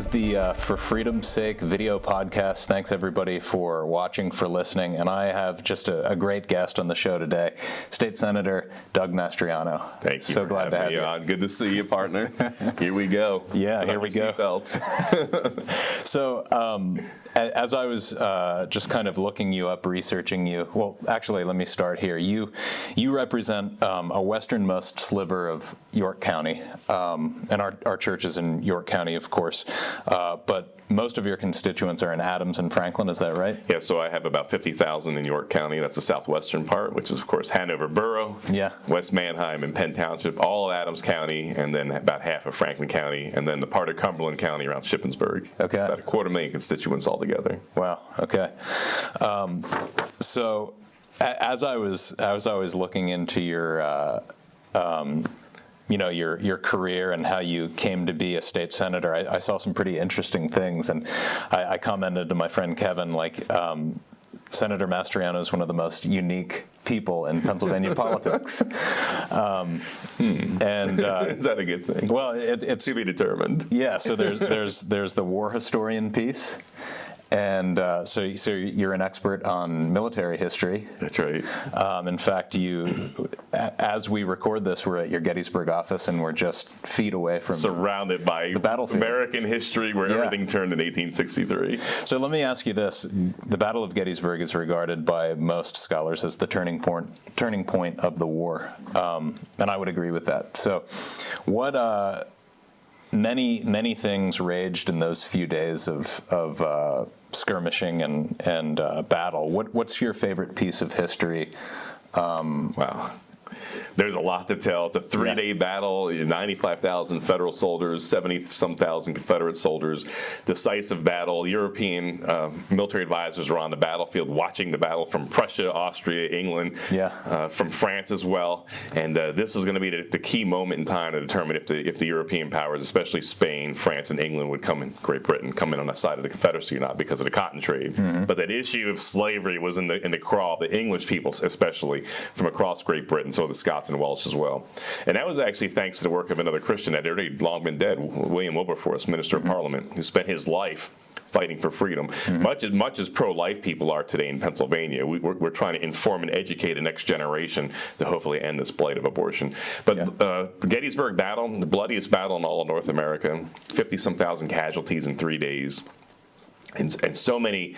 is the For Freedom's Sake video podcast. Thanks everybody for watching, for listening, and I have just a great guest on the show today, State Senator Doug Mastriano. Thank you. So glad to have you on. Good to see you, partner. Here we go. Yeah, here we go. So, as I was just kind of looking you up, researching you, well, actually, let me start here. You represent a westernmost sliver of York County, and our church is in York County, of course, but most of your constituents are in Adams and Franklin, is that right? Yeah, so I have about 50,000 in York County. That's the southwestern part, which is, of course, Hanover Borough, West Manheim, and Penn Township, all of Adams County, and then about half of Franklin County, and then the part of Cumberland County around Shippensburg. Okay. About 250,000 constituents altogether. Wow, okay. So as I was looking into your your career and how you came to be a state senator, I saw some pretty interesting things, and I commented to my friend Kevin, Senator Mastriano is one of the most unique people in Pennsylvania politics. And is that a good thing? Well, it's to be determined. Yeah. So there's the war historian piece. And so you're an expert on military history. That's right. In fact, as we record this, we're at your Gettysburg office, and we're just feet away from surrounded by the battlefield. American history, where everything turned in 1863. So let me ask you this: the Battle of Gettysburg is regarded by most scholars as the turning point of the war, and I would agree with that. So, what? Many things raged in those few days of skirmishing and battle. What's your favorite piece of history? Wow. There's a lot to tell. It's a three-day battle, 95,000 federal soldiers, 70-some thousand Confederate soldiers, decisive battle. European military advisors were on the battlefield watching the battle from Prussia, Austria, England, from France as well. And this was going to be the key moment in time to determine if the European powers, especially Spain, France, and England, would Great Britain, come in on the side of the Confederacy or not, because of the cotton trade. Mm-hmm. But that issue of slavery was in the craw, the English people especially, from across Great Britain, so the Scots and Welsh as well. And that was actually thanks to the work of another Christian that had already long been dead, William Wilberforce, Minister of Parliament, who spent his life fighting for freedom. Mm-hmm. Much as pro-life people are today in Pennsylvania, we're trying to inform and educate the next generation to hopefully end this blight of abortion. But the Gettysburg battle, the bloodiest battle in all of North America, 50-some thousand casualties in 3 days, and so many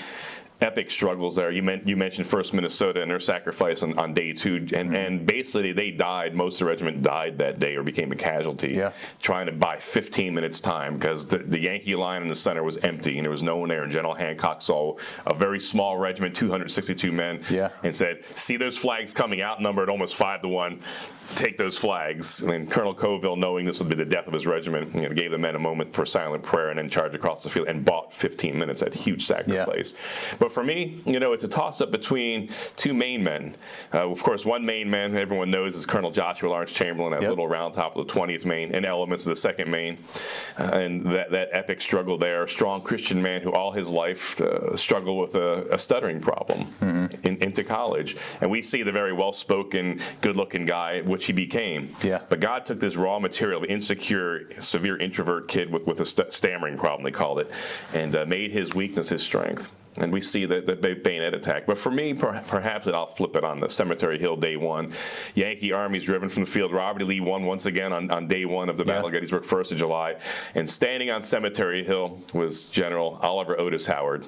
epic struggles there. You mentioned 1st Minnesota and their sacrifice on day 2, and basically they died. Most of the regiment died that day or became a casualty, trying to buy 15 minutes time, because the Yankee line in the center was empty and there was no one there. And General Hancock saw a very small regiment, 262 men, and said, "See those flags coming, outnumbered almost 5-1. Take those flags." And Colonel Coville, knowing this would be the death of his regiment, gave the men a moment for silent prayer and then charged across the field and bought 15 minutes at huge sacrifice. But for me, it's a toss-up between two Maine men. Of course, one Maine man everyone knows is Colonel Joshua Lawrence Chamberlain at Little Round Top of the 20th Maine and elements of the 2nd Maine. And that epic struggle there, a strong Christian man who all his life struggled with a stuttering problem into college. And we see the very well-spoken, good-looking guy, which he became. But God took this raw material, insecure, severe introvert kid with a stammering problem, they called it, and made his weakness his strength. And we see the bayonet attack. But for me, perhaps I'll flip it on the Cemetery Hill day 1. Yankee armies driven from the field. Robert E. Lee won once again on day 1 of the Battle of Gettysburg, 1st of July. And standing on Cemetery Hill was General Oliver Otis Howard.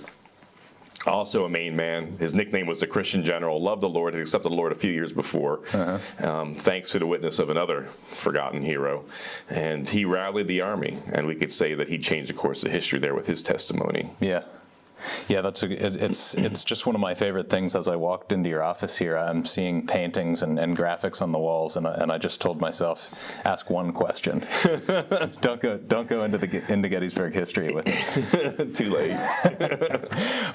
Also a Maine man. His nickname was the Christian General, loved the Lord, had accepted the Lord a few years before, thanks to the witness of another forgotten hero. And he rallied the army, and we could say that he changed the course of history there with his testimony. Yeah, it's just one of my favorite things. As I walked into your office here, I'm seeing paintings and graphics on the walls, and I just told myself, ask one question. Don't go into Gettysburg history with me. Too late.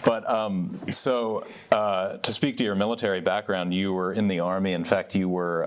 But to speak to your military background, you were in the Army. In fact, you were,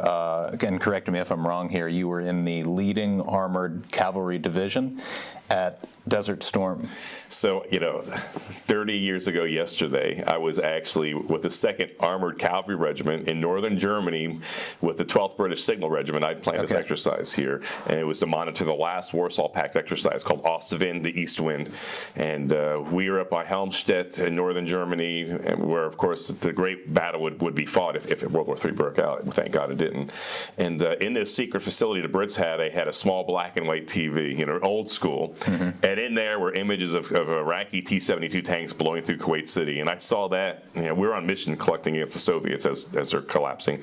and correct me if I'm wrong here, you were in the leading armored cavalry division. at Desert Storm? So, 30 years ago yesterday, I was actually with the 2nd Armored Cavalry Regiment in northern Germany with the 12th British Signal Regiment. I planned this exercise here, and it was to monitor the last Warsaw Pact exercise called Ostwind, the East Wind. And we were up by Helmstedt in northern Germany, where, of course, the great battle would be fought if World War III broke out. Thank God it didn't. And in this secret facility the Brits had, they had a small black and white TV, old school. And in there were images of Iraqi T-72 tanks blowing through Kuwait City. And I saw that. We were on mission collecting against the Soviets as they're collapsing.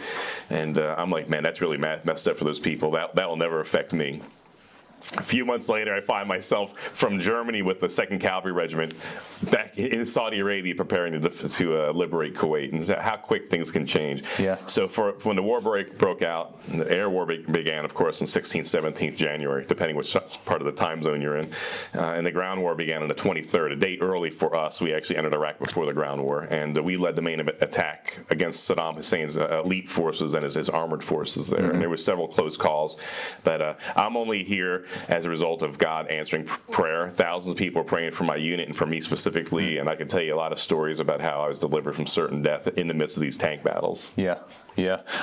And I'm like, man, that's really messed up for those people. That will never affect me. A few months later, I find myself from Germany with the 2nd Cavalry Regiment back in Saudi Arabia preparing to liberate Kuwait, and how quick things can change. Yeah. So when the war broke out, the air war began, of course, on 16th, 17th January, depending which part of the time zone you're in. And the ground war began on the 23rd, a day early for us. We actually entered Iraq before the ground war, and we led the main attack against Saddam Hussein's elite forces and his armored forces there. And there were several close calls. But I'm only here as a result of God answering prayer. Thousands of people were praying for my unit and for me specifically, and I can tell you a lot of stories about how I was delivered from certain death in the midst of these tank battles. Yeah.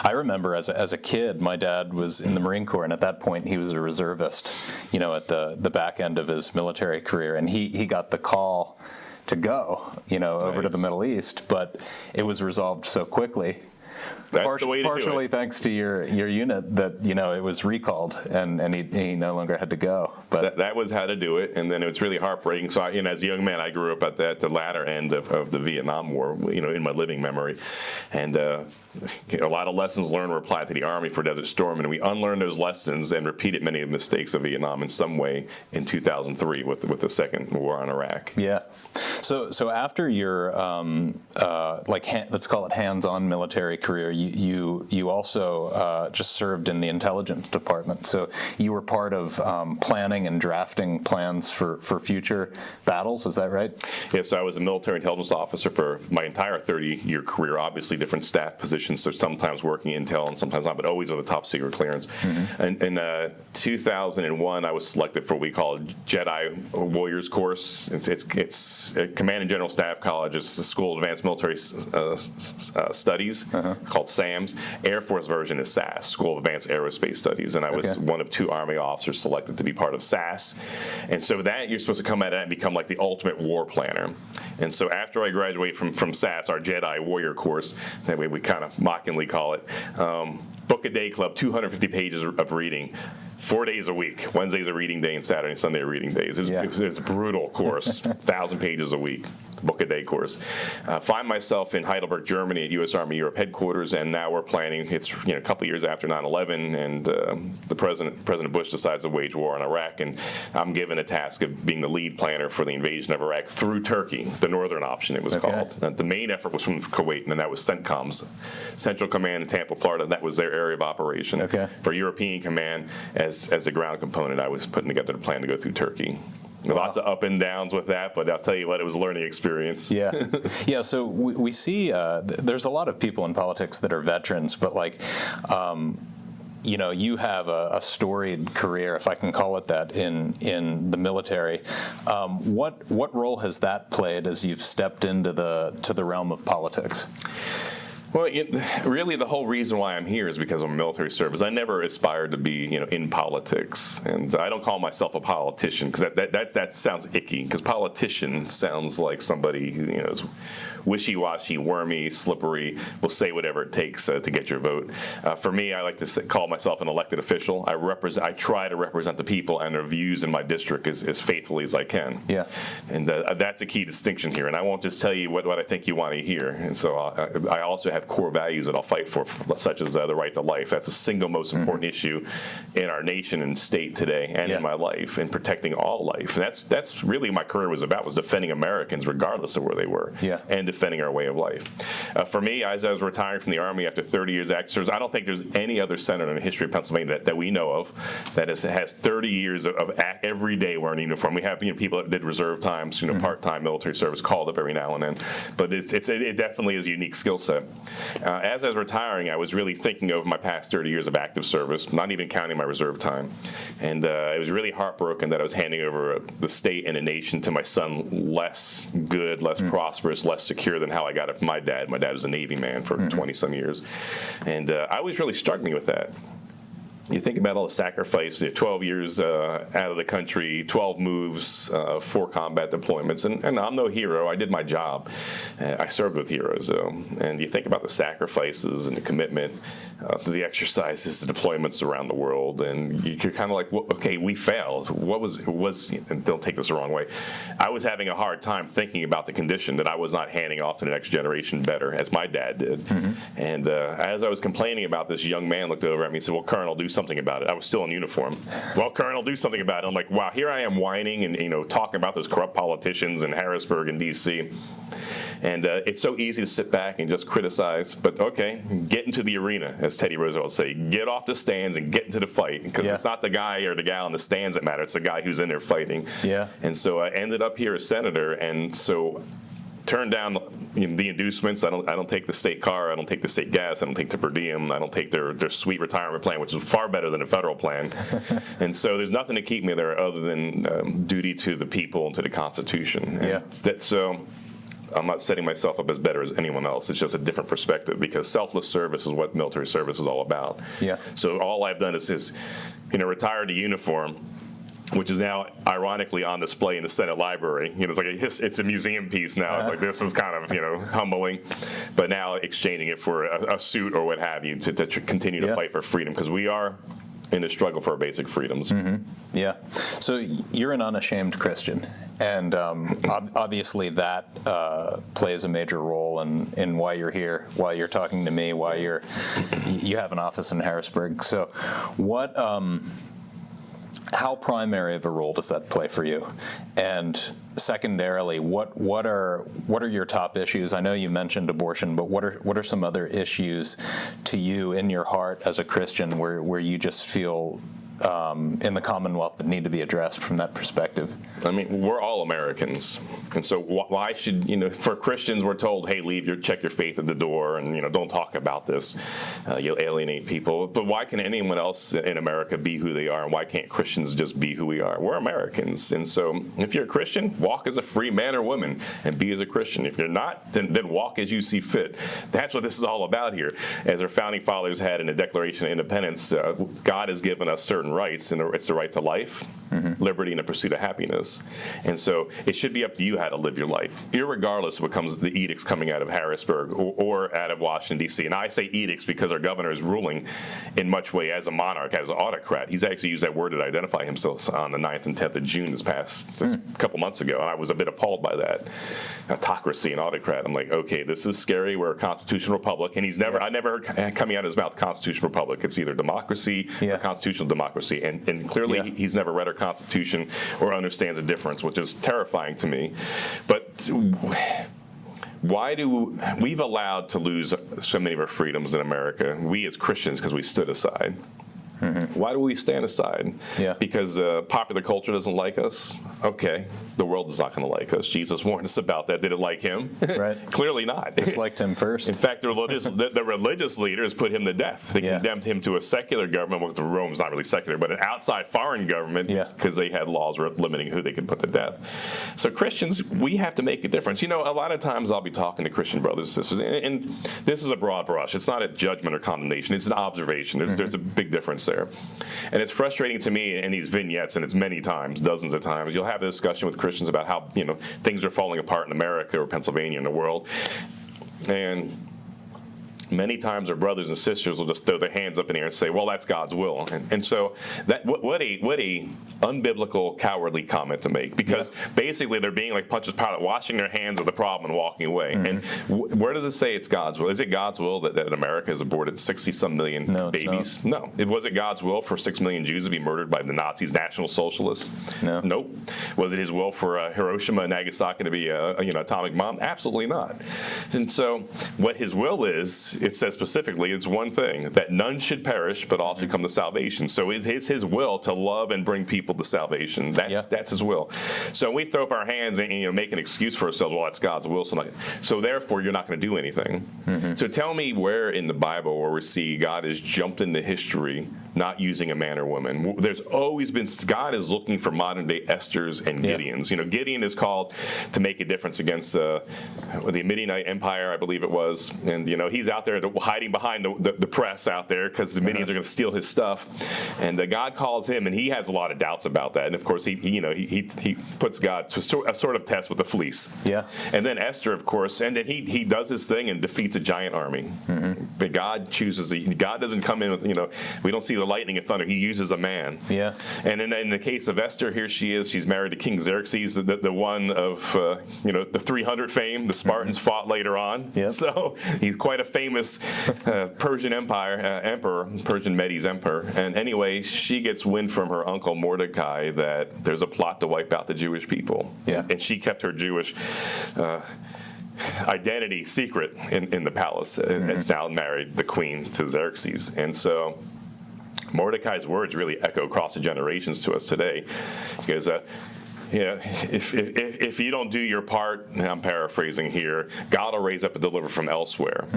I remember as a kid, my dad was in the Marine Corps, and at that point he was a reservist, at the back end of his military career, and he got the call to go, over to the Middle East, but it was resolved so quickly. That's the way to partially do it. Thanks to your unit that it was recalled and he no longer had to go. But that was how to do it, and then it was really heartbreaking. So as a young man, I grew up at the latter end of the Vietnam War, in my living memory, and a lot of lessons learned were applied to the Army for Desert Storm, and we unlearned those lessons and repeated many of the mistakes of Vietnam in some way in 2003 with the second war on Iraq. Yeah. So after your let's call it hands-on military career, you also just served in the intelligence department. So you were part of planning and drafting plans for future battles. Is that right? Yes, I was a military intelligence officer for my entire 30-year career. Obviously, different staff positions. So sometimes working intel and sometimes not, but always with a top secret clearance. And in 2001, I was selected for what we call Jedi Warriors course. It's a Command and General Staff College. It's the School of Advanced Military Studies called SAMS. Air Force version is SAS, School of Advanced Aerospace Studies, and I was one of 2 Army officers selected to be part of SAS. And so that you're supposed to come at it and become like the ultimate war planner. And so after I graduate from SAS, our Jedi Warrior course, that way we kind of mockingly call it, Book a Day Club, 250 pages of reading. 4 days a week. Wednesday's a reading day and Saturday and Sunday are reading days. It was a brutal course, 1,000 pages a week, book a day course. Find myself in Heidelberg, Germany at U.S. Army Europe headquarters, and now we're planning, it's a couple years after 9/11, and the President Bush decides to wage war on Iraq, and I'm given a task of being the lead planner for the invasion of Iraq through Turkey, the northern option it was called. The main effort was from Kuwait, and that was CENTCOM's, Central Command in Tampa, Florida. That was their area of operation. For European Command, as a ground component, I was putting together the plan to go through Turkey. Lots of up and downs with that, but I'll tell you what, it was a learning experience. Yeah. So we see there's a lot of people in politics that are veterans, but you have a storied career, if I can call it that, in the military. What role has that played as you've stepped into the realm of politics? Well, really, the whole reason why I'm here is because of military service. I never aspired to be, in politics, and I don't call myself a politician because that sounds icky. Because politician sounds like somebody who is wishy-washy, wormy, slippery, will say whatever it takes to get your vote. For me, I like to call myself an elected official. I try to represent the people and their views in my district as faithfully as I can. And that's a key distinction here. And I won't just tell you what I think you want to hear. And so I also have core values that I'll fight for, such as the right to life. That's the single most important issue in our nation and state today, and in my life, and protecting all life. And that's really what my career was about, was defending Americans regardless of where they were, and defending our way of life. For me, as I was retiring from the Army after 30 years active service, I don't think there's any other senator in the history of Pennsylvania that we know of that has 30 years of every day wearing a uniform. We have people that did reserve times, part-time military service, called up every now and then, but it definitely is a unique skill set. As I was retiring, I was really thinking over my past 30 years of active service, not even counting my reserve time. And I was really heartbroken that I was handing over the state and a nation to my son less good, less prosperous, less secure than how I got it from my dad. My dad was a Navy man for 20-some years. And I was really struggling with that. You think about all the sacrifice, 12 years out of the country, 12 moves, 4 combat deployments, and I'm no hero. I did my job. I served with heroes, though. And you think about the sacrifices and the commitment to the exercises, the deployments around the world, and you're kind of like, well, okay, we failed. What was, and don't take this the wrong way, I was having a hard time thinking about the condition that I was not handing off to the next generation better, as my dad did. And as I was complaining about this, young man looked over at me and said, well, Colonel, do something about it. I was still in uniform. Well, Colonel, do something about it. I'm like, wow, here I am whining and talking about those corrupt politicians in Harrisburg and D.C. And it's so easy to sit back and just criticize, but okay, get into the arena, as Teddy Roosevelt would say. Get off the stands and get into the fight, because it's not the guy or the gal in the stands that matter. It's the guy who's in there fighting. Yeah. And so I ended up here as senator, and so turned down the inducements. I don't take the state car. I don't take the state gas. I don't take the per diem. I don't take their sweet retirement plan, which is far better than a federal plan. And so there's nothing to keep me there other than duty to the people and to the Constitution. And so I'm not setting myself up as better as anyone else. It's just a different perspective, because selfless service is what military service is all about. Yeah. So all I've done is retire to uniform, which is now ironically on display in the Senate library. It's like it's a museum piece now. It's like, this is kind of humbling, but now exchanging it for a suit or what have you to continue to fight for freedom, because we are in a struggle for our basic freedoms. Yeah. So you're an unashamed Christian, and obviously that plays a major role in why you're here, why you're talking to me, why you have an office in Harrisburg. So what? How primary of a role does that play for you? And secondarily, what are your top issues? I know you mentioned abortion, but what are some other issues to you in your heart as a Christian where you just feel in the Commonwealth that need to be addressed from that perspective? I mean, we're all Americans, and so why should for Christians we're told, hey, check your faith at the door, and don't talk about this, you'll alienate people. But why can anyone else in America be who they are, and why can't Christians just be who we are? We're Americans, and so if you're a Christian, walk as a free man or woman and be as a Christian. If you're not, then walk as you see fit. That's what this is all about here. As our founding fathers had in the Declaration of Independence, God has given us certain rights, and it's the right to life, liberty, and the pursuit of happiness. And so it should be up to you how to live your life, irregardless of what comes the edicts coming out of Harrisburg or out of Washington, D.C. And I say edicts because our governor is ruling in much way as a monarch, as an autocrat. He's actually used that word to identify himself on the 9th and 10th of June this couple months ago, and I was a bit appalled by that. Autocracy and autocrat. I'm like, okay, this is scary. We're a constitutional republic, and I never heard coming out of his mouth constitutional republic. It's either democracy or constitutional democracy. And clearly he's never read our Constitution or understands the difference, which is terrifying to me. But why we've allowed to lose so many of our freedoms in America, we as Christians, because we stood aside. Why do we stand aside? Because popular culture doesn't like us? Okay, the world is not going to like us. Jesus warned us about that. Did it like him? Right. Clearly not. Disliked him first. In fact, the religious leaders put him to death. They condemned him to a secular government. Well, Rome's not really secular, but an outside foreign government, because they had laws limiting who they could put to death. So Christians, we have to make a difference. A lot of times I'll be talking to Christian brothers and sisters, and this is a broad brush. It's not a judgment or condemnation. It's an observation. There's a big difference there. And it's frustrating to me in these vignettes, and it's many times, dozens of times, you'll have a discussion with Christians about how things are falling apart in America or Pennsylvania and the world, and many times our brothers and sisters will just throw their hands up in the air and say, well, that's God's will. And so that what a unbiblical, cowardly comment to make, because basically they're being like Pontius Pilate, washing their hands of the problem and walking away. And where does it say it's God's will? Is it God's will that America has aborted 60-some million babies? No. Was it God's will for 6 million Jews to be murdered by the Nazis, National Socialists? No. Nope. Was it his will for Hiroshima and Nagasaki to be atomic bomb? Absolutely not. And so what his will is it says specifically, it's one thing, that none should perish, but all should come to salvation. So it's his will to love and bring people to salvation. That's his will. So when we throw up our hands and make an excuse for ourselves, well, that's God's will. So therefore, you're not going to do anything. So tell me where in the Bible where we see God has jumped into history not using a man or woman. There's always been, God is looking for modern day Esthers and Gideons. Gideon is called to make a difference against the Midianite Empire, I believe it was. And, he's out there hiding behind the press out there because the Midians are going to steal his stuff. And God calls him, and he has a lot of doubts about that. And of course, he puts God to a sort of test with the fleece. Yeah. And then Esther, of course, and then he does his thing and defeats a giant army. But God chooses, God doesn't come in with, we don't see the lightning and thunder. He uses a man. Yeah. And in the case of Esther, here she is. She's married to King Xerxes, the one of, the 300 fame. The Spartans fought later on. Yep. So he's quite a famous Persian emperor, Persian Medes emperor. And anyway, she gets wind from her uncle Mordecai that there's a plot to wipe out the Jewish people. Yeah. And she kept her Jewish identity secret in the palace. It's now married the queen to Xerxes. And so Mordecai's words really echo across the generations to us today, because if you don't do your part, I'm paraphrasing here, God will raise up a deliverer from elsewhere.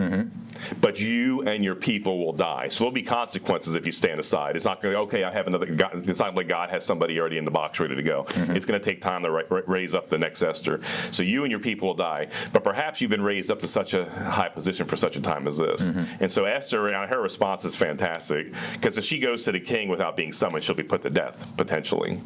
But you and your people will die. So there'll be consequences if you stand aside. It's not going to, okay, I have another God. It's not like God has somebody already in the box ready to go. It's going to take time to raise up the next Esther. So you and your people will die. But perhaps you've been raised up to such a high position for such a time as this. And so Esther, her response is fantastic, because if she goes to the king without being summoned, she'll be put to death, potentially.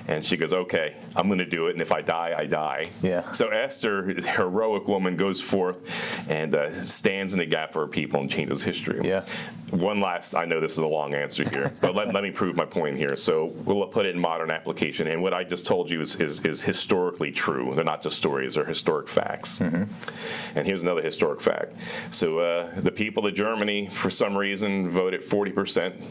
And she goes, okay, I'm going to do it, and if I die, I die. Yeah. So Esther, a heroic woman, goes forth and stands in the gap for her people and changes history. Yeah. One last, I know this is a long answer here, but let me prove my point here. So we'll put it in modern application, and what I just told you is historically true. They're not just stories, they're historic facts. And here's another historic fact. So the people of Germany, for some reason, voted 40%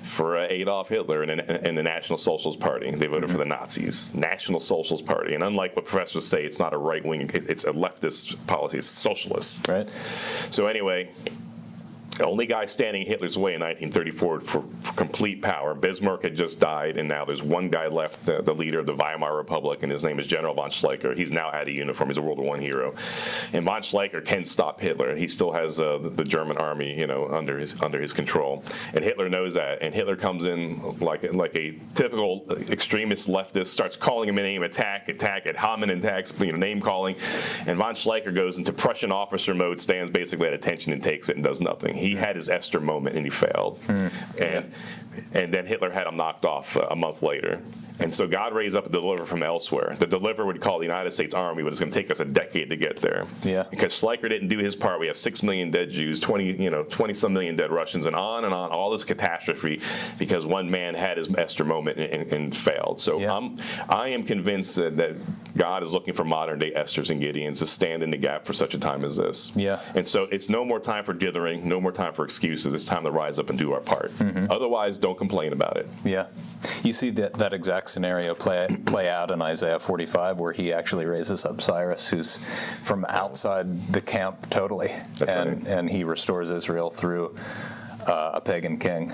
for Adolf Hitler and the National Socialist Party. They voted for the Nazis, National Socialist Party. And unlike what professors say, it's not a right-wing, it's a leftist policy, it's socialist. Right. So anyway, the only guy standing in Hitler's way in 1934 for complete power. Bismarck had just died, and now there's one guy left, the leader of the Weimar Republic, and his name is General von Schleicher. He's now out of uniform. He's a World War I hero. And von Schleicher can stop Hitler. He still has the German army, under his control. And Hitler knows that. And Hitler comes in like a typical extremist leftist, starts calling him a name, attack, ad hominem attacks, name calling. And von Schleicher goes into Prussian officer mode, stands basically at attention and takes it and does nothing. He had his Esther moment and he failed. And then Hitler had him knocked off a month later. And so God raised up a deliverer from elsewhere. The deliverer would call the United States Army, but it's going to take us a decade to get there. Yeah. Because Schleicher didn't do his part. We have 6 million dead Jews, 20-some million dead Russians, and on, all this catastrophe because one man had his Esther moment and failed. So I am convinced that God is looking for modern-day Esthers and Gideons to stand in the gap for such a time as this. Yeah. And so it's no more time for dithering, no more time for excuses. It's time to rise up and do our part. Otherwise, don't complain about it. Yeah. You see that exact scenario play out in Isaiah 45, where he actually raises up Cyrus, who's from outside the camp totally, and he restores Israel through a pagan king.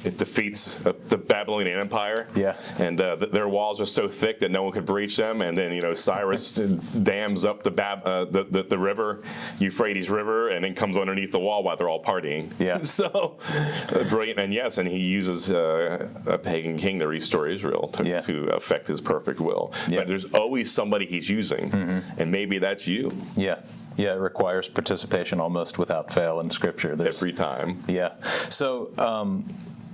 It defeats the Babylonian Empire. Yeah. And their walls are so thick that no one could breach them. And then, Cyrus dams up the river, Euphrates River, and then comes underneath the wall while they're all partying. Yeah. So brilliant. And yes, and he uses a pagan king to restore Israel to affect his perfect will. Yeah. But there's always somebody he's using. And maybe that's you. Yeah. Yeah, it requires participation almost without fail in Scripture. Every time. Yeah. So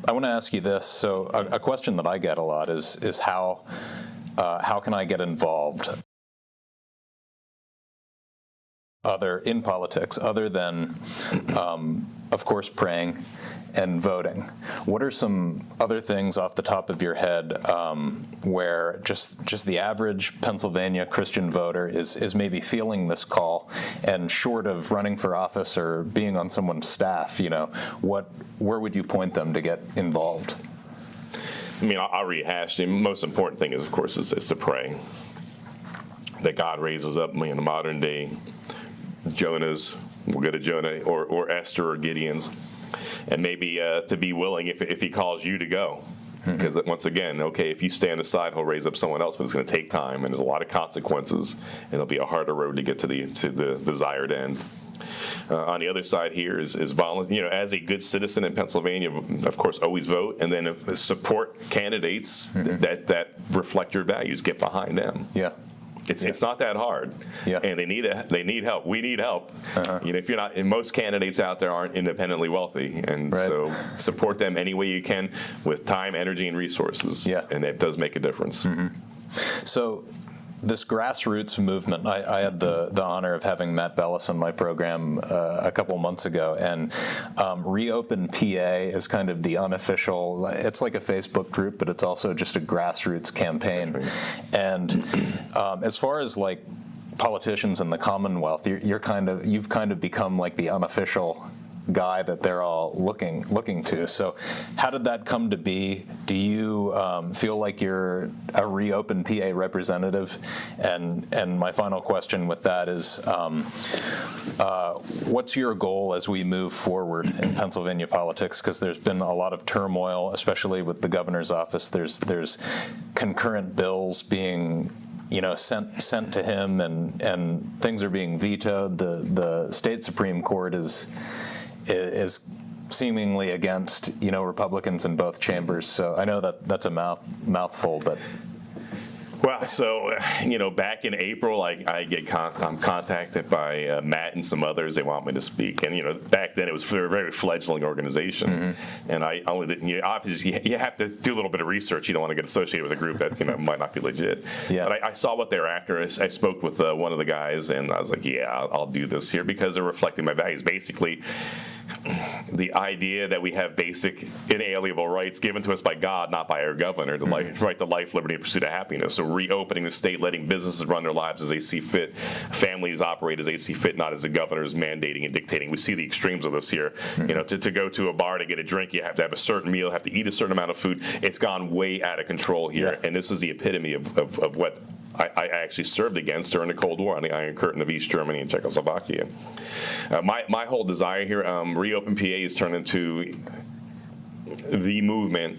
I want to ask you this. So a question that I get a lot is how can I get involved in politics other than, of course, praying and voting? What are some other things off the top of your head where just the average Pennsylvania Christian voter is maybe feeling this call, and short of running for office or being on someone's staff, where would you point them to get involved? I mean, I'll rehash. The most important thing is, of course, is to pray that God raises up the modern day Jonahs, We'll go to Jonah or Esther or Gideon's, and maybe to be willing if he calls you to go. Because once again, okay, if you stand aside, he'll raise up someone else, but it's going to take time, and there's a lot of consequences, and it'll be a harder road to get to the desired end. On the other side here is as a good citizen in Pennsylvania, of course, always vote, and then support candidates that reflect your values. Get behind them. Yeah. It's not that hard, and they need help. We need help. If you're not, and most candidates out there aren't independently wealthy, and so support them any way you can with time, energy, and resources. Yeah, and it does make a difference. So, this grassroots movement, I had the honor of having Matt Bellis on my program a couple months ago, and Reopen PA is kind of the unofficial, it's like a Facebook group, but it's also just a grassroots campaign. And as far as like politicians in the Commonwealth, you've kind of become like the unofficial guy that they're all looking to. So how did that come to be? Do you feel like you're a Reopen PA representative? And my final question with that is, what's your goal as we move forward in Pennsylvania politics? Because there's been a lot of turmoil, especially with the governor's office. There's concurrent bills being sent to him, and things are being vetoed. The state Supreme Court is seemingly against Republicans in both chambers. So I know that's a mouthful, but. Well, so back in April, I'm contacted by Matt and some others. They want me to speak, and back then it was a very fledgling organization, and I only did. Obviously, you have to do a little bit of research. You don't want to get associated with a group that might not be legit. Yeah. But I saw what they were after. I spoke with one of the guys, and I was like, I'll do this here because they're reflecting my values. Basically, the idea that we have basic inalienable rights given to us by God, not by our governor, the right to life, liberty, and pursuit of happiness. So reopening the state, letting businesses run their lives as they see fit, families operate as they see fit, not as the governor is mandating and dictating. We see the extremes of this here. To go to a bar to get a drink, you have to have a certain meal, have to eat a certain amount of food. It's gone way out of control here, and this is the epitome of what I actually served against during the Cold War on the Iron Curtain of East Germany and Czechoslovakia. My whole desire here, Reopen PA has turned into the movement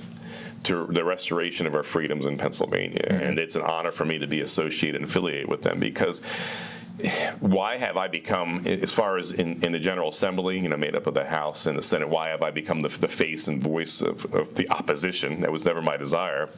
to the restoration of our freedoms in Pennsylvania, and it's an honor for me to be associated and affiliated with them because why have I become, as far as in the General Assembly, made up of the House and the Senate, why have I become the face and voice of the opposition? That was never my desire,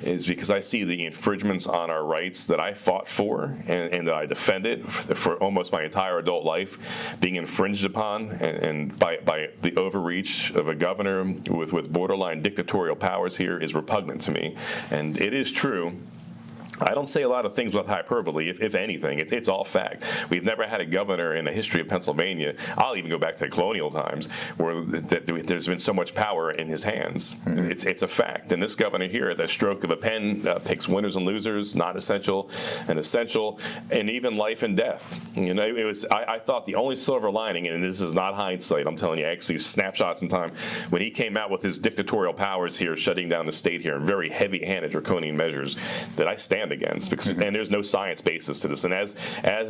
is because I see the infringements on our rights that I fought for and that I defended for almost my entire adult life being infringed upon and by the overreach of a governor with borderline dictatorial powers here is repugnant to me. And it is true. I don't say a lot of things with hyperbole, if anything. It's all fact. We've never had a governor in the history of Pennsylvania, I'll even go back to colonial times, where there's been so much power in his hands. It's a fact. And this governor here, at the stroke of a pen, picks winners and losers, not essential and essential, and even life and death. It was. I thought the only silver lining, and this is not hindsight, I'm telling you, actually snapshots in time, when he came out with his dictatorial powers here, shutting down the state here, and very heavy-handed draconian measures that I stand against, because and there's no science basis to this. And as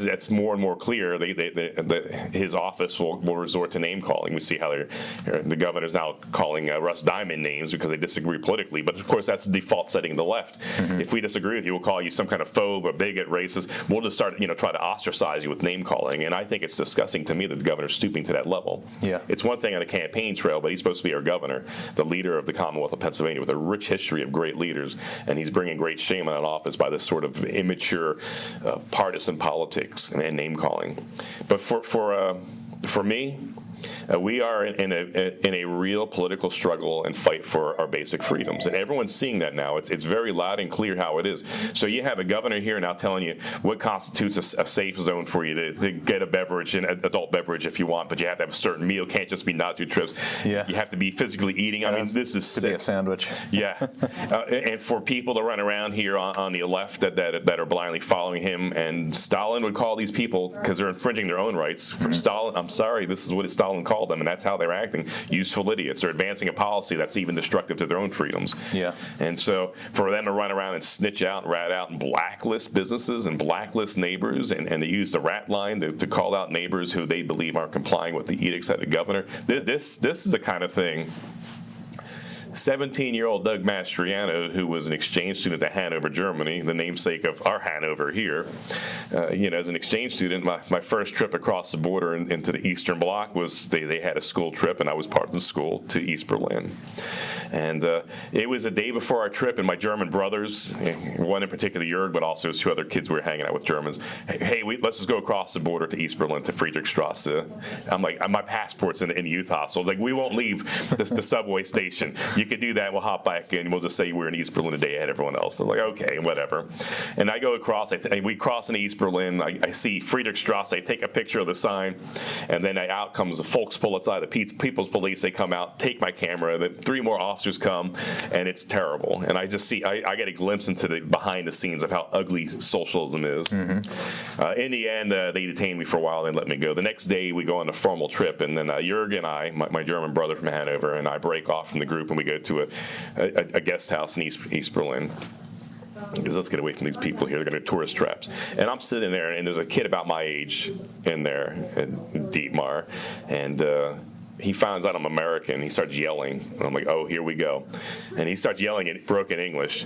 that's more and more clear, his office will resort to name calling. We see how the governor's now calling Russ Diamond names because they disagree politically. But of course, that's the default setting of the left. If we disagree with you, we'll call you some kind of phobe or bigot, racist. We'll just start try to ostracize you with name calling. And I think it's disgusting to me that the governor's stooping to that level. Yeah, it's one thing on a campaign trail, but he's supposed to be our governor, the leader of the Commonwealth of Pennsylvania, with a rich history of great leaders, and he's bringing great shame on that office by this sort of immature partisan politics and name calling. But for me, we are in a real political struggle and fight for our basic freedoms, and everyone's seeing that now. It's very loud and clear how it is. So you have a governor here now telling you what constitutes a safe zone for you to get a beverage, an adult beverage if you want, but you have to have a certain meal. Can't just be not 2 trips. Yeah, you have to be physically eating. I mean, this is sick. Could be a sandwich. Yeah, and for people to run around here on the left that are blindly following him, and Stalin would call these people, because they're infringing their own rights. Stalin, I'm sorry, this is what Stalin Stalin called them, and that's how they're acting. Useful idiots. They're advancing a policy that's even destructive to their own freedoms. Yeah. And so for them to run around and snitch out, and rat out, and blacklist businesses and blacklist neighbors, and they use the rat line to call out neighbors who they believe aren't complying with the edicts of the governor, this is the kind of thing. 17-year-old Doug Mastriano, who was an exchange student at Hanover, Germany, the namesake of our Hanover here, as an exchange student, my first trip across the border into the Eastern Bloc was they had a school trip, and I was part of the school to East Berlin. And it was a day before our trip, and my German brothers, one in particular, Jörg, but also two other kids we were hanging out with Germans, hey, let's just go across the border to East Berlin, to Friedrichstrasse. I'm like, my passport's in the youth hostel. Like, we won't leave the subway station. You could do that. We'll hop back in. We'll just say we're in East Berlin a day ahead of everyone else. They're like, okay, whatever. And I go across. And we cross into East Berlin. I see Friedrichstrasse. I take a picture of the sign, and then out comes the Volkspolizei, the People's Police. They come out, take my camera. Then 3 more officers come, and it's terrible. And I just see. I get a glimpse into the behind the scenes of how ugly socialism is. Mm-hmm. In the end, they detained me for a while and let me go. The next day, we go on a formal trip, and then Jörg and I, my German brother from Hanover, and I break off from the group, and we go to a guest house in East Berlin. Because let's get away from these people here. They're going to tourist traps. And I'm sitting there, and there's a kid about my age in there, Dietmar, and he finds out I'm American. He starts yelling. And I'm like, oh, here we go. And he starts yelling in broken English,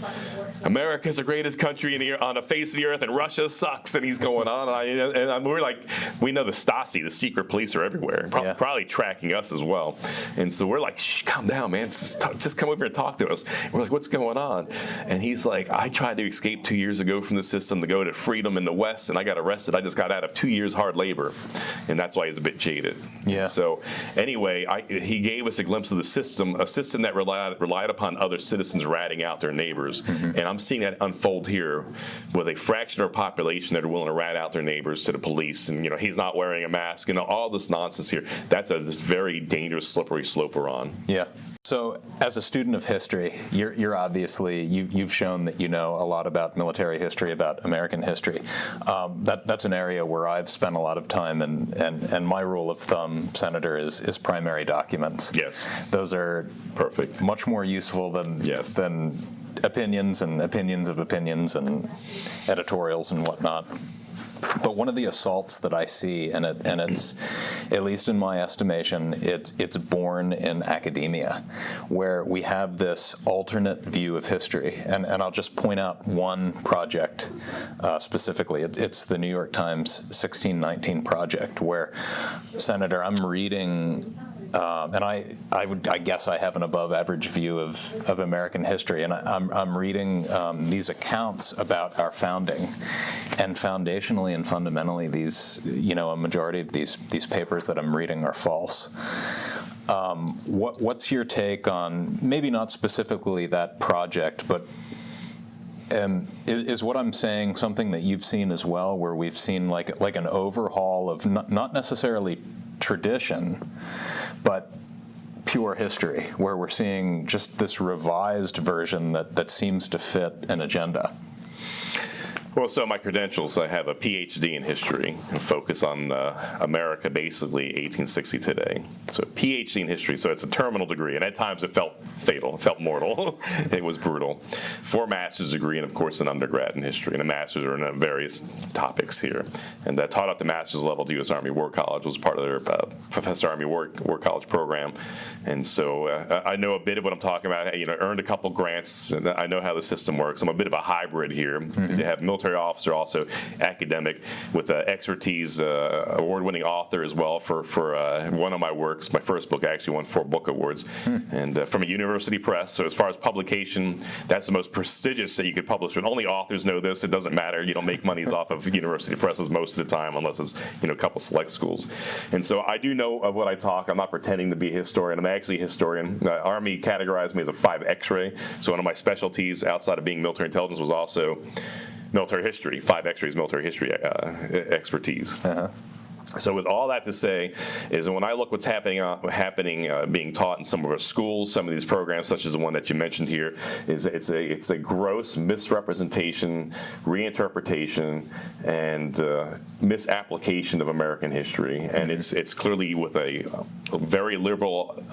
America's the greatest country on the face of the earth, and Russia sucks. And he's going on. And we're like, we know the Stasi, the secret police, are everywhere, probably tracking us as well. And so we're like, shh, calm down, man. Just come over here and talk to us. We're like, what's going on? And he's like, I tried to escape 2 years ago from the system to go to freedom in the West, and I got arrested. I just got out of 2 years hard labor. And that's why he's a bit jaded. Yeah. So anyway, he gave us a glimpse of the system, a system that relied upon other citizens ratting out their neighbors. Mm-hmm. And I'm seeing that unfold here with a fraction of our population that are willing to rat out their neighbors to the police. And, he's not wearing a mask and all this nonsense here. That's this very dangerous, slippery slope we're on. Yeah. So, as a student of history, you're obviously you've shown that you know a lot about military history, about American history. That's an area where I've spent a lot of time, and my rule of thumb, Senator, is primary documents. Yes, those are perfect. Much more useful than opinions and opinions of opinions and editorials and whatnot. But one of the assaults that I see, and it's, at least in my estimation, it's born in academia, where we have this alternate view of history. And I'll just point out one project specifically. It's the New York Times 1619 project, where, Senator, I'm reading. And I guess I have an above-average view of American history, and I'm reading these accounts about our founding, and foundationally and fundamentally, these, a majority of these papers that I'm reading are false. What's your take on, maybe not specifically that project, but is what I'm saying something that you've seen as well, where we've seen like an overhaul of not necessarily tradition, but pure history, where we're seeing just this revised version that seems to fit an agenda? Well, so my credentials, I have a PhD in history, and focus on America, basically 1860 today. So a PhD in history, so it's a terminal degree, and at times it felt fatal, it felt mortal. It was brutal. 4 master's degree, and of course an undergrad in history, and a master's are in various topics here. And I taught at the master's level at the U.S. Army War College, was part of their Professor Army War College program. And so I know a bit of what I'm talking about. Earned a couple grants, and I know how the system works. I'm a bit of a hybrid here. Mm-hmm. They have military officer, also academic, with expertise, award-winning author as well for one of my works. My first book, I actually won 4 book awards, and from a university press. So as far as publication, that's the most prestigious that you could publish. And only authors know this. It doesn't matter. You don't make monies off of university presses most of the time, unless it's a couple select schools. And so I do know of what I talk. I'm not pretending to be a historian. I'm actually a historian. The Army categorized me as a 5 X-ray. So one of my specialties outside of being military intelligence was also military history. 5 X-rays, military history expertise. Uh-huh. So with all that to say, is when I look what's happening, being taught in some of our schools, some of these programs, such as the one that you mentioned here, is it's a gross misrepresentation, reinterpretation, and misapplication of American history, and it's clearly with a very liberal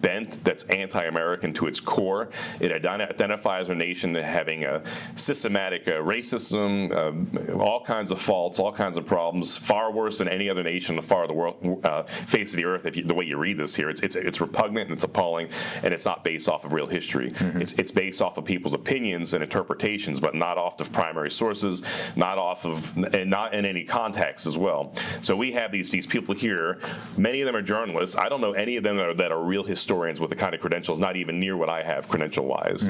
bent that's anti-American to its core. It identifies our nation as having a systematic racism, all kinds of faults, all kinds of problems, far worse than any other nation on the far of the world, face of the earth. The way you read this here, it's repugnant and it's appalling, and it's not based off of real history. It's based off of people's opinions and interpretations, but not off of primary sources, and not in any context as well. So we have these people here. Many of them are journalists. I don't know any of them that are real historians with the kind of credentials, not even near what I have credential-wise.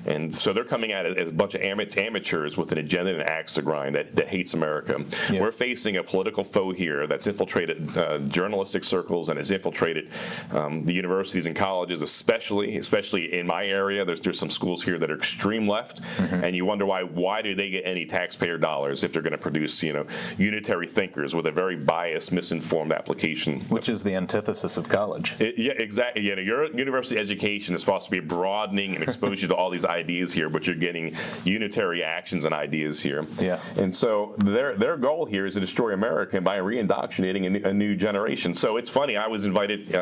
And so they're coming at it as a bunch of amateurs with an agenda and an axe to grind that hates America. Yeah. We're facing a political foe here that's infiltrated journalistic circles and has infiltrated the universities and colleges, especially in my area. There's some schools here that are extreme left, and you wonder why do they get any taxpayer dollars if they're going to produce unitary thinkers with a very biased, misinformed application. Which is the antithesis of college. Yeah, exactly. Your university education is supposed to be broadening and expose you to all these ideas here, but you're getting unitary actions and ideas here. Yeah. And so their goal here is to destroy America by re-indoctrinating a new generation. So it's funny, I was invited,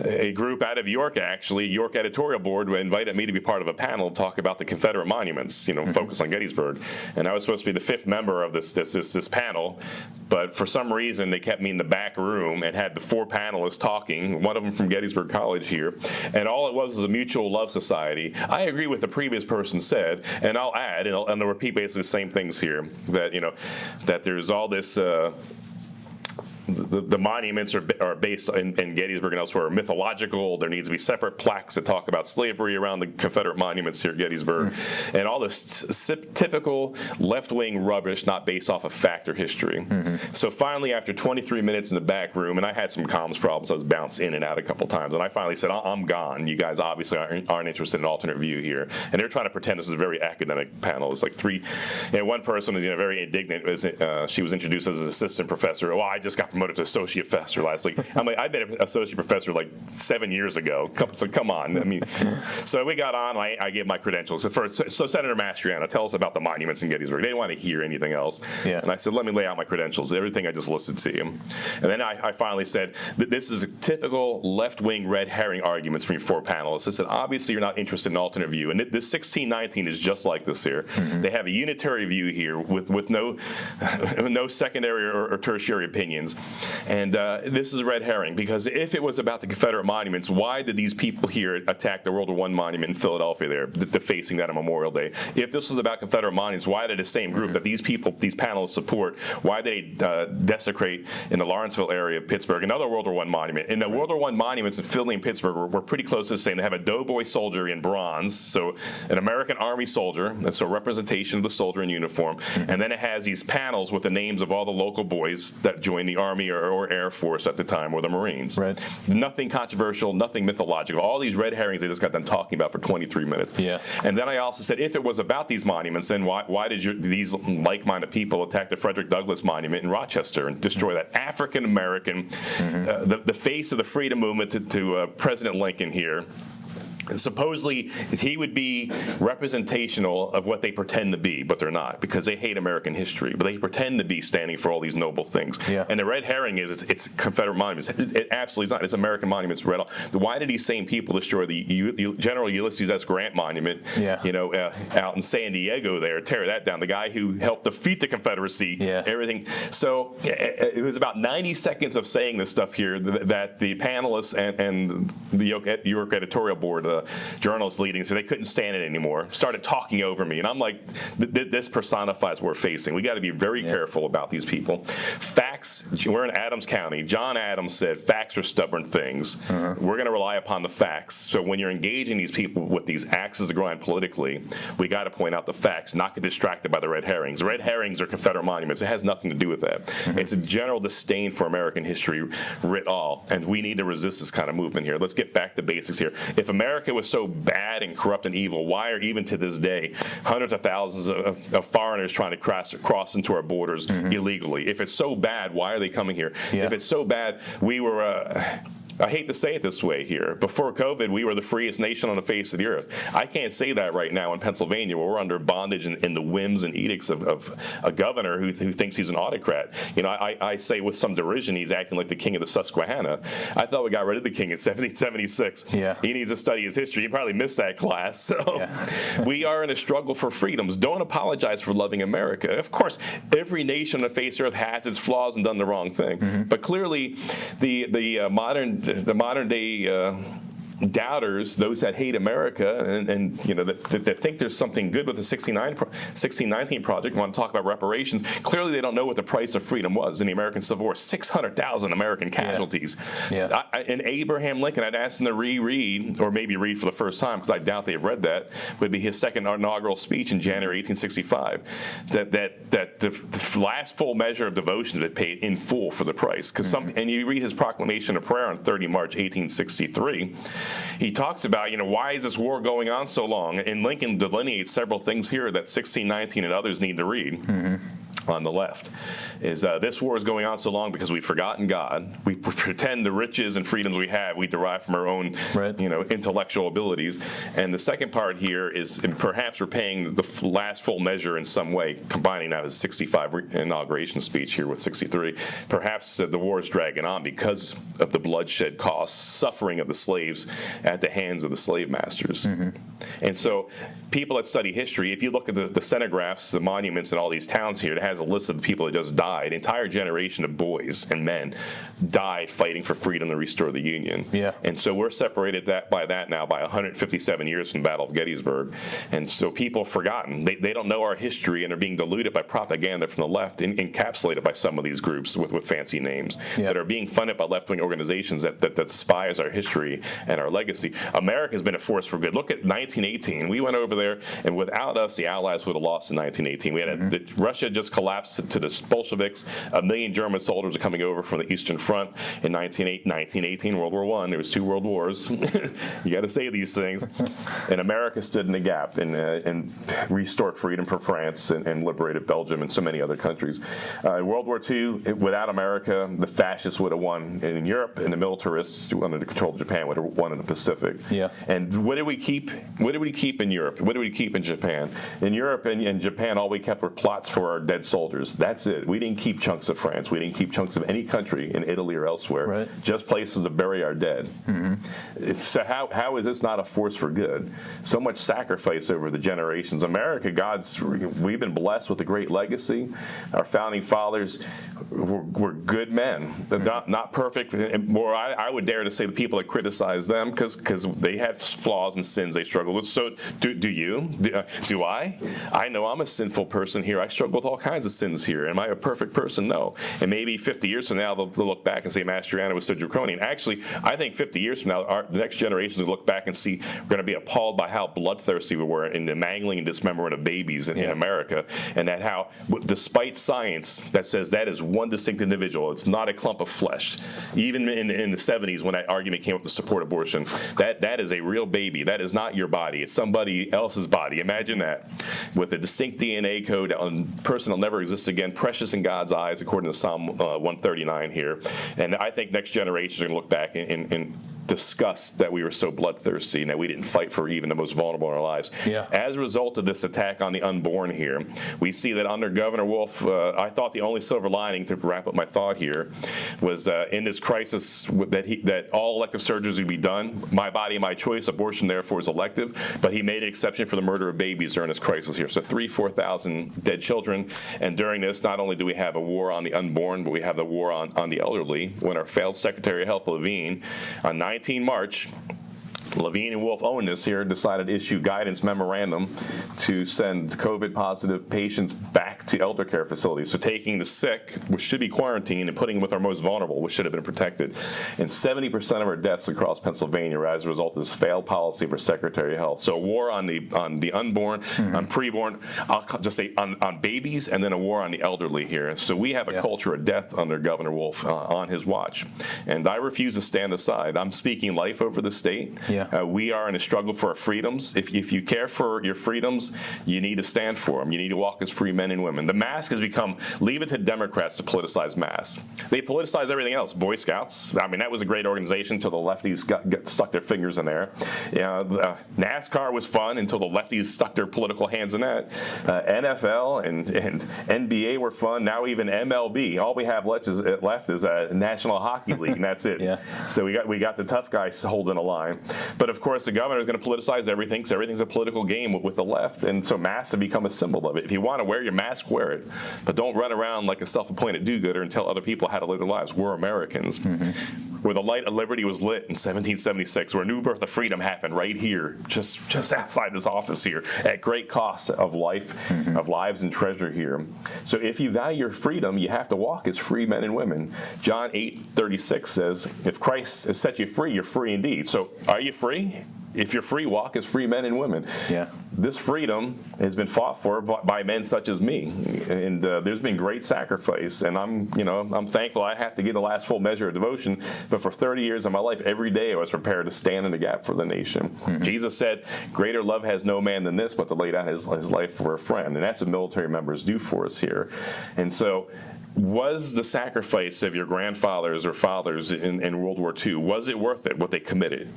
a group out of York, actually, York editorial board invited me to be part of a panel to talk about the Confederate monuments, focus on Gettysburg. And I was supposed to be the fifth member of this panel, but for some reason they kept me in the back room and had the four panelists talking, one of them from Gettysburg College here, and all it was a mutual love society. I agree with the previous person said, and I'll add, and I'll repeat basically the same things here, that that there's all this. The monuments are based in Gettysburg and elsewhere are mythological. There needs to be separate plaques that talk about slavery around the Confederate monuments here at Gettysburg, and all this typical left-wing rubbish not based off of fact or history. So finally, after 23 minutes in the back room, and I had some comms problems, I was bounced in and out a couple times, and I finally said, I'm gone. You guys obviously aren't interested in an alternate view here. And they're trying to pretend this is a very academic panel. It's like one person was very indignant. She was introduced as an assistant professor. Well, I just got promoted to associate professor last week. I'm like, I've been an associate professor like 7 years ago. So come on. I mean, so we got on. I gave my credentials. So Senator Mastriano, tell us about the monuments in Gettysburg. They didn't want to hear anything else. Yeah. And I said, let me lay out my credentials. Everything I just listed to you. And then I finally said, this is a typical left-wing red herring arguments from your four panelists. I said, obviously you're not interested in an alternate view. And this 1619 is just like this here. They have a unitary view here with no secondary or tertiary opinions. And this is a red herring, because if it was about the Confederate monuments, why did these people here attack the World War I monument in Philadelphia there, defacing that on Memorial Day? If this was about Confederate monuments, why did the same group that these panelists support, why did they desecrate in the Lawrenceville area of Pittsburgh another World War I monument? And the World War I monuments in Philly and Pittsburgh were pretty close to the same. They have a doughboy soldier in bronze, so an American Army soldier, that's a representation of the soldier in uniform, and then it has these panels with the names of all the local boys that joined the Army or Air Force at the time, or the Marines. Right. Nothing controversial, nothing mythological. All these red herrings they just got done talking about for 23 minutes. Yeah. And then I also said, if it was about these monuments, then why did these like-minded people attack the Frederick Douglass Monument in Rochester and destroy that African American, the face of the freedom movement to President Lincoln here? Supposedly, he would be representational of what they pretend to be, but they're not, because they hate American history. But they pretend to be standing for all these noble things. Yeah. And the red herring is it's Confederate monuments. It absolutely is not. It's American monuments. Why did these same people destroy the General Ulysses S. Grant Monument? Yeah. Out in San Diego there, tear that down. The guy who helped defeat the Confederacy. Yeah. Everything. So it was about 90 seconds of saying this stuff here that the panelists and the York editorial board. Journalists leading, so they couldn't stand it anymore, started talking over me, and I'm like, this personifies what we're facing. We got to be very careful about these people. Facts, we're in Adams County. John Adams said facts are stubborn things. We're going to rely upon the facts. So when you're engaging these people with these axes to grind politically, we got to point out the facts, not get distracted by the red herrings. Red herrings are Confederate monuments. It has nothing to do with that. It's a general disdain for American history writ all, and we need to resist this kind of movement here. Let's get back to basics here. If America America was so bad and corrupt and evil, why are even to this day hundreds of thousands of foreigners trying to cross into our borders illegally? If it's so bad, why are they coming here? Yeah. If it's so bad, we were I hate to say it this way here. Before COVID, we were the freest nation on the face of the earth. I can't say that right now in Pennsylvania, where we're under bondage in the whims and edicts of a governor who thinks he's an autocrat. You know, I say with some derision, he's acting like the king of the Susquehanna. I thought we got rid of the king in 1776. Yeah. He needs to study his history. He probably missed that class. So we are in a struggle for freedoms. Don't apologize for loving America. Of course, every nation on the face of the earth has its flaws and done the wrong thing. But clearly, the modern day doubters, those that hate America and you know that think there's something good with the 1619 project, want to talk about reparations. Clearly, they don't know what the price of freedom was in the American Civil War. 600,000 American casualties. Yeah. And Abraham Lincoln, I'd ask them to reread, or maybe read for the first time, because I doubt they've read that, would be his second inaugural speech in January 1865. That the last full measure of devotion that paid in full for the price. Because and you read his proclamation of prayer on 30 March 1863. He talks about, you know, why is this war going on so long? And Lincoln delineates several things here that 1619 and others need to read. On the left is this war is going on so long because we've forgotten God. We pretend the riches and freedoms we have we derive from our own, you know, intellectual abilities. And the second part here is perhaps repaying the last full measure in some way, combining that with 65 inauguration speech here with 63. Perhaps the war is dragging on because of the bloodshed costs, suffering of the slaves at the hands of the slave masters. And so people that study history, if you look at the cenographs, the monuments in all these towns here, it has a list of the people that just died. An entire generation of boys and men died fighting for freedom to restore the Union. Yeah. And so we're separated by that now by 157 years from the Battle of Gettysburg. And so people have forgotten. They don't know our history and are being diluted by propaganda from the left, encapsulated by some of these groups with fancy names that are being funded by left-wing organizations that despise our history and our legacy. America has been a force for good. Look at 1918. We went over there, and without us, the Allies would have lost in 1918. We had Russia just collapsed to the Bolsheviks. 1 million German soldiers are coming over from the Eastern Front in 1918, World War I. There was 2 world wars. You got to say these things. And America stood in the gap and restored freedom for France and liberated Belgium and so many other countries. In World War II, without America, the fascists would have won in Europe, and the militarists who wanted to control Japan would have won in the Pacific. Yeah. And what did we keep? What did we keep in Europe? What did we keep in Japan? In Europe and Japan, all we kept were plots for our dead soldiers. That's it. We didn't keep chunks of France. We didn't keep chunks of any country in Italy or elsewhere. Right. Just places to bury our dead. So how is this not a force for good? So much sacrifice over the generations. America, we've been blessed with a great legacy. Our founding fathers were good men. Not perfect. Or I would dare to say the people that criticize them because they had flaws and sins they struggled with. So do you? Do I? I know I'm a sinful person here. I struggle with all kinds of sins here. Am I a perfect person? No. And maybe 50 years from now, they'll look back and say Mastriano was so draconian. Actually, I think 50 years from now, the next generation will look back and see we're going to be appalled by how bloodthirsty we were in the mangling and dismemberment of babies in America. And that how, despite science that says that is one distinct individual, it's not a clump of flesh. Even in the 70s, when that argument came up to support abortion, that is a real baby. That is not your body. It's somebody else's body. Imagine that. With a distinct DNA code, a person will never exist again, precious in God's eyes, according to Psalm 139 here. And I think next generation are going to look back and disgust that we were so bloodthirsty and that we didn't fight for even the most vulnerable in our lives. Yeah. As a result of this attack on the unborn here, we see that under Governor Wolf, I thought the only silver lining, to wrap up my thought here, was in this crisis that all elective surgeries would be done. My body, my choice. Abortion, therefore, is elective. But he made an exception for the murder of babies during this crisis here. So 4,000 dead children. And during this, not only do we have a war on the unborn, but we have the war on the elderly. When our failed Secretary of Health, Levine, on 19 March, Levine and Wolf own this here, decided to issue guidance memorandum to send COVID-positive patients back to elder care facilities. So taking the sick, which should be quarantined, and putting them with our most vulnerable, which should have been protected. And 70% of our deaths across Pennsylvania are as a result of this failed policy of our Secretary of Health. So a war on the unborn, on preborn, I'll just say on babies, and then a war on the elderly here. So we have a culture of death under Governor Wolf on his watch. And I refuse to stand aside. I'm speaking life over the state. Yeah. We are in a struggle for our freedoms. If you care for your freedoms, you need to stand for them. You need to walk as free men and women. The mask has become, leave it to Democrats to politicize masks. They politicize everything else. Boy Scouts, I mean, that was a great organization until the lefties stuck their fingers in there. NASCAR was fun until the lefties stuck their political hands in that. NFL and NBA were fun. Now even MLB. All we have left is a National Hockey League, and that's it. So we got the tough guys holding a line. But of course, the governor is going to politicize everything, so everything's a political game with the left, and so masks have become a symbol of it. If you want to wear your mask, wear it, but don't run around like a self-appointed do-gooder and tell other people how to live their lives. We're Americans. Where the light of liberty was lit in 1776, where a new birth of freedom happened right here, just outside this office here, at great cost of life, of lives and treasure here. So if you value your freedom, you have to walk as free men and women. John 8:36 says, if Christ has set you free, you're free indeed. So are you free? If you're free, walk as free men and women. This freedom has been fought for by men such as me, and there's been great sacrifice. And I'm thankful I have to give the last full measure of devotion. But for 30 years of my life, every day I was prepared to stand in the gap for the nation. Jesus said, "Greater love has no man than this, but to lay down his life for a friend." And that's what military members do for us here. And so, was the sacrifice of your grandfathers or fathers in World War II, was it worth it, what they committed?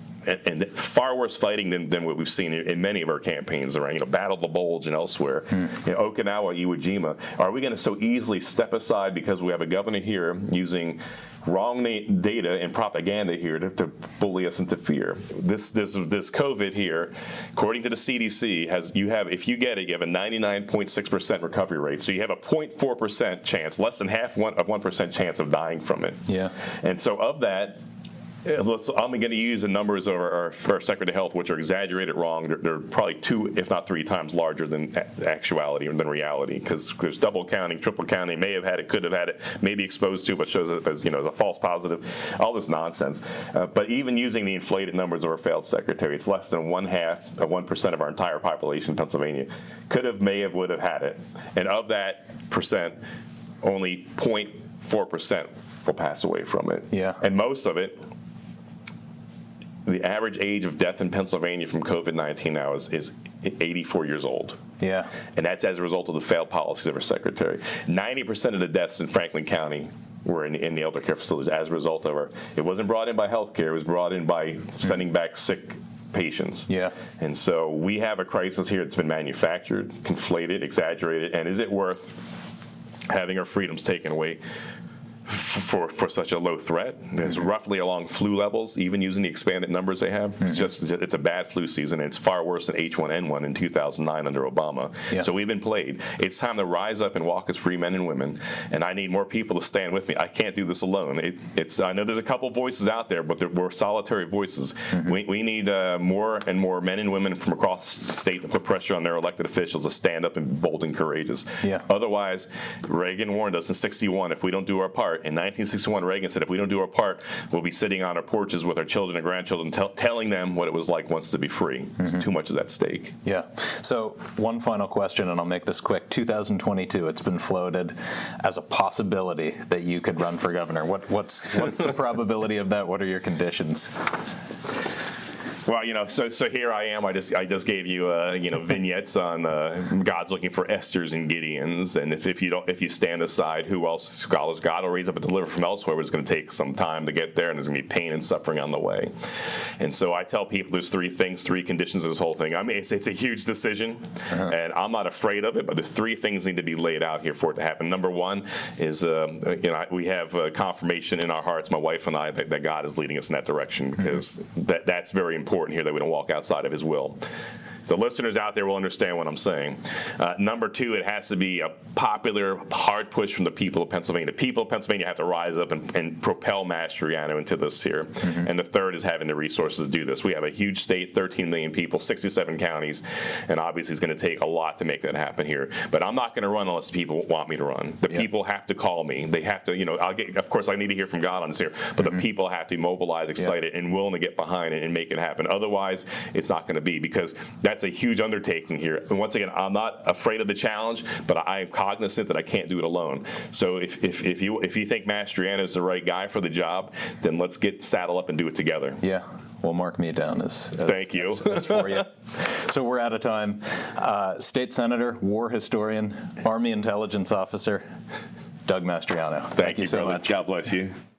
And far worse fighting than what we've seen in many of our campaigns around, Battle of the Bulge and elsewhere, Okinawa, Iwo Jima. Are we going to so easily step aside because we have a governor here using wrong data and propaganda here to bully us into fear? This COVID here, according to the CDC, if you get it, you have a 99.6% recovery rate. So you have a 0.4% chance, less than half of 1% chance of dying from it. And so of that, I'm going to use the numbers of our Secretary of Health, which are exaggerated wrong. They're probably 2, if not 3 times larger than actuality or than reality, because there's double counting, triple counting, may have had it, could have had it, may be exposed to, but shows up as as a false positive. All this nonsense. But even using the inflated numbers of our failed secretary, it's less than 1% of our entire population in Pennsylvania could have, may have, would have had it. And of that percent, only 0.4% will pass away from it. And most of it, the average age of death in Pennsylvania from COVID-19 now is 84 years old. And that's as a result of the failed policies of our secretary. 90% of the deaths in Franklin County were in the elder care facilities as a result of it wasn't brought in by healthcare, it was brought in by sending back sick patients. And so we have a crisis here that's been manufactured, conflated, exaggerated, and is it worth having our freedoms taken away for such a low threat? It's roughly along flu levels, even using the expanded numbers they have. It's a bad flu season. It's far worse than H1N1 in 2009 under Obama. So we've been played. It's time to rise up and walk as free men and women, and I need more people to stand with me. I can't do this alone. I know there's a couple voices out there, but we're solitary voices. We need more and more men and women from across the state to put pressure on their elected officials to stand up and be bold and courageous. Otherwise, Reagan warned us in '61, if we don't do our part. In 1961, Reagan said, if we don't do our part, we'll be sitting on our porches with our children and grandchildren telling them what it was like once to be free. Too much is at stake. So one final question, and I'll make this quick. 2022, it's been floated as a possibility that you could run for governor. What's the probability of that? What are your conditions? Well, so here I am. I just gave you vignettes on God's looking for Esthers and Gideons, and if you stand aside, who else? Scholars, God will raise up a deliverer from elsewhere, but it's going to take some time to get there, and there's going to be pain and suffering on the way. And so I tell people there's 3 conditions of this whole thing. I mean, it's a huge decision, and I'm not afraid of it, but there's 3 things need to be laid out here for it to happen. Number 1 is we have confirmation in our hearts, my wife and I, that God is leading us in that direction, because that's very important here, that we don't walk outside of his will. The listeners out there will understand what I'm saying. Number 2, it has to be a popular, hard push from the people of Pennsylvania. The people of Pennsylvania have to rise up and propel Mastriano into this here. And the 3rd is having the resources to do this. We have a huge state, 13 million people, 67 counties, and obviously it's going to take a lot to make that happen here. But I'm not going to run unless people want me to run. The people have to call me. They have to, of course, I need to hear from God on this here, but the people have to mobilize, excited, and willing to get behind it and make it happen. Otherwise, it's not going to be, because that's a huge undertaking here. And once again, I'm not afraid of the challenge, but I am cognizant that I can't do it alone. So if you think Mastriano is the right guy for the job, then let's get saddled up and do it together. We'll mark me down as Thank you. as for you. So we're out of time. State Senator, war historian, Army intelligence officer, Doug Mastriano. Thank you so brother. much. God bless you.